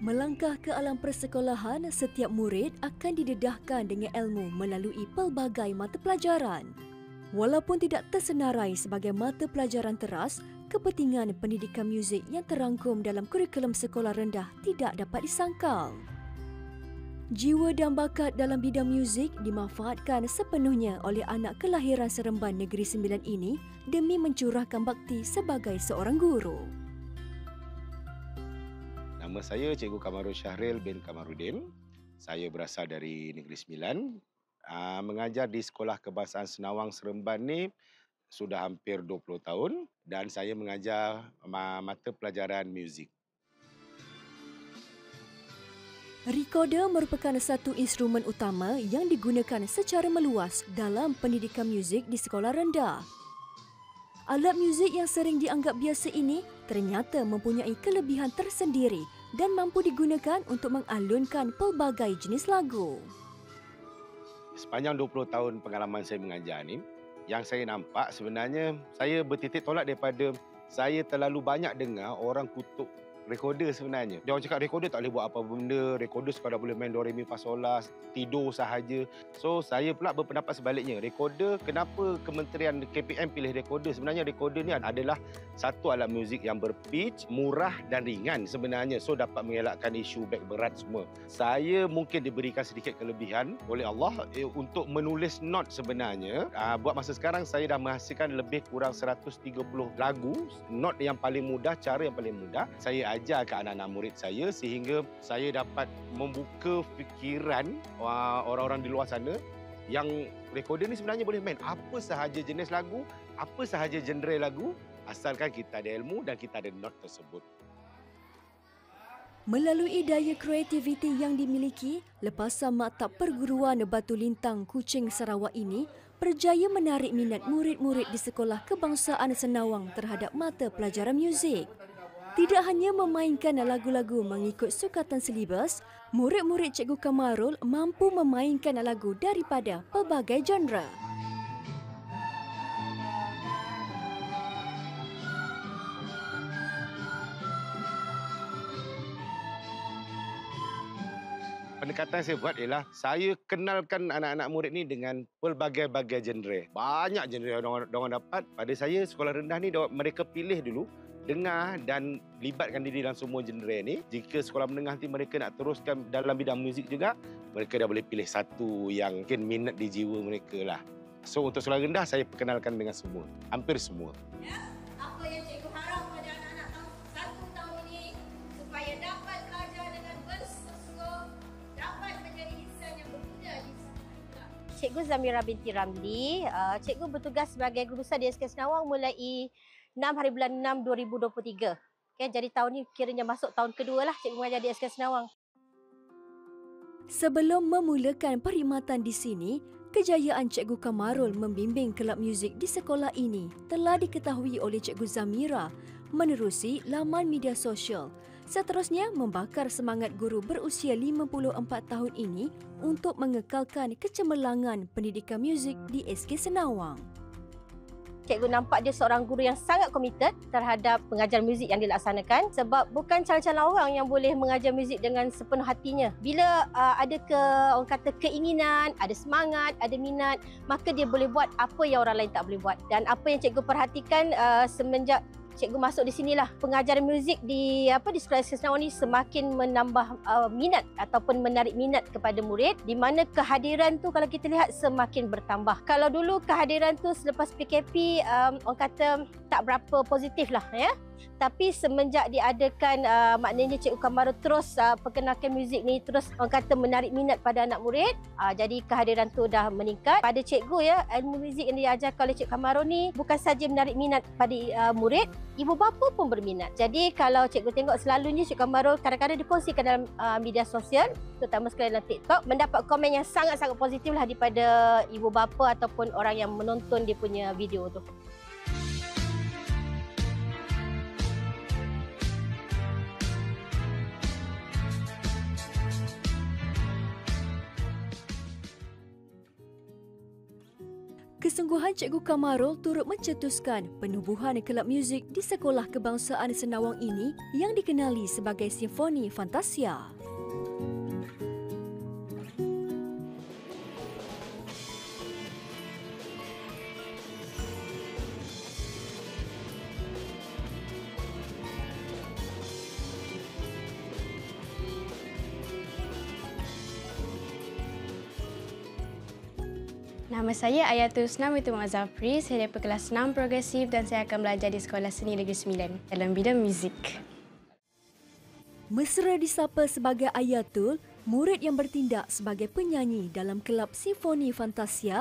Melangkah ke alam persekolahan, setiap murid akan didedahkan dengan ilmu melalui pelbagai mata pelajaran. Walaupun tidak tersenarai sebagai mata pelajaran teras, kepentingan pendidikan muzik yang terangkum dalam kurikulum sekolah rendah tidak dapat disangkal. Jiwa dan bakat dalam bidang muzik dimanfaatkan sepenuhnya oleh anak kelahiran Seremban Negeri Sembilan ini demi mencurahkan bakti sebagai seorang guru. Nama saya Cikgu Kamarul Syahril bin Kamarudin. Saya berasal dari Negeri Sembilan. Mengajar di Sekolah Kebahasaan Senawang Seremban ni sudah hampir 20 tahun dan saya mengajar mata pelajaran muzik. Rekorder merupakan satu instrumen utama yang digunakan secara meluas dalam pendidikan muzik di sekolah rendah. Alat muzik yang sering dianggap biasa ini ternyata mempunyai kelebihan tersendiri dan mampu digunakan untuk mengalunkan pelbagai jenis lagu. Sepanjang 20 tahun pengalaman saya mengajar ni, yang saya nampak sebenarnya saya bertitik tolak daripada saya terlalu banyak dengar orang kutuk rekorder sebenarnya. Dia orang cakap rekorder tak boleh buat apa benda, rekorder sekadar boleh main do re mi fa sol la, tidur sahaja. So saya pula berpendapat sebaliknya. Rekorder, kenapa Kementerian KPM pilih rekorder? Sebenarnya rekorder ni adalah satu alat muzik yang berpitch, murah dan ringan sebenarnya. So dapat mengelakkan isu beg berat semua. Saya mungkin diberikan sedikit kelebihan oleh Allah untuk menulis not sebenarnya. Buat masa sekarang saya dah menghasilkan lebih kurang 130 lagu. Not yang paling mudah, cara yang paling mudah. Saya ajar ke anak-anak murid saya sehingga saya dapat membuka fikiran orang-orang di luar sana yang rekorder ni sebenarnya boleh main apa sahaja jenis lagu, apa sahaja genre lagu, asalkan kita ada ilmu dan kita ada not tersebut. Melalui daya kreativiti yang dimiliki, lepasan Maktab Perguruan Batu Lintang Kuching Sarawak ini berjaya menarik minat murid-murid di Sekolah Kebangsaan Senawang terhadap mata pelajaran muzik. Tidak hanya memainkan lagu-lagu mengikut sukatan silibus, murid-murid Cikgu Kamarul mampu memainkan lagu daripada pelbagai genre. Pendekatan saya buat ialah saya kenalkan anak-anak murid ni dengan pelbagai-bagai genre. Banyak genre yang orang dapat. Pada saya, sekolah rendah ni mereka pilih dulu, dengar dan libatkan diri dalam semua genre ni. Jika sekolah menengah nanti mereka nak teruskan dalam bidang muzik juga, mereka dah boleh pilih satu yang mungkin minat di jiwa mereka lah. So untuk sekolah rendah saya perkenalkan dengan semua, hampir semua. Ya, apa yang cikgu harap pada anak-anak satu tahun ini supaya dapat belajar dengan bersungguh-sungguh, dapat menjadi insan yang berguna di masyarakat. Cikgu Zamira binti Ramli, cikgu bertugas sebagai guru besar di SK Senawang mulai 6 hari bulan 6 2023. Okay, jadi tahun ni kiranya masuk tahun kedua lah cikgu mengajar di SK Senawang. Sebelum memulakan perkhidmatan di sini, kejayaan Cikgu Kamarul membimbing kelab muzik di sekolah ini telah diketahui oleh Cikgu Zamira menerusi laman media sosial. Seterusnya, membakar semangat guru berusia 54 tahun ini untuk mengekalkan kecemerlangan pendidikan muzik di SK Senawang. Cikgu nampak dia seorang guru yang sangat komited terhadap pengajaran muzik yang dilaksanakan sebab bukan calon-calon orang yang boleh mengajar muzik dengan sepenuh hatinya. Bila ada orang kata keinginan, ada semangat, ada minat, maka dia boleh buat apa yang orang lain tak boleh buat. Dan apa yang cikgu perhatikan semenjak cikgu masuk di sinilah, pengajaran muzik di Sekolah SK Senawang ni semakin menambah minat ataupun menarik minat kepada murid, di mana kehadiran tu kalau kita lihat semakin bertambah. Kalau dulu kehadiran tu selepas PKP orang kata tak berapa positif lah ya. Tapi semenjak diadakan maknanya Cikgu Kamarul terus perkenalkan muzik ni, terus orang kata menarik minat pada anak murid, jadi kehadiran tu dah meningkat. Pada cikgu ya, ilmu muzik yang diajarkan oleh Cikgu Kamarul ni bukan saja menarik minat pada murid, ibu bapa pun berminat. Jadi kalau cikgu tengok selalunya Cikgu Kamarul kadang-kadang dikongsikan dalam media sosial, terutama sekali dalam TikTok, mendapat komen yang sangat-sangat positif lah daripada ibu bapa ataupun orang yang menonton dia punya video tu. Kesungguhan Cikgu Kamarul turut mencetuskan penubuhan kelab muzik di Sekolah Kebangsaan Senawang ini yang dikenali sebagai Simfoni Fantasia. Nama saya Ayatul Husna Binti Muhammad Zafri. Saya daripada kelas 6 progresif dan saya akan belajar di Sekolah Seni Negeri Sembilan dalam bidang muzik. Mesra disapa sebagai Ayatul, murid yang bertindak sebagai penyanyi dalam kelab Simfoni Fantasia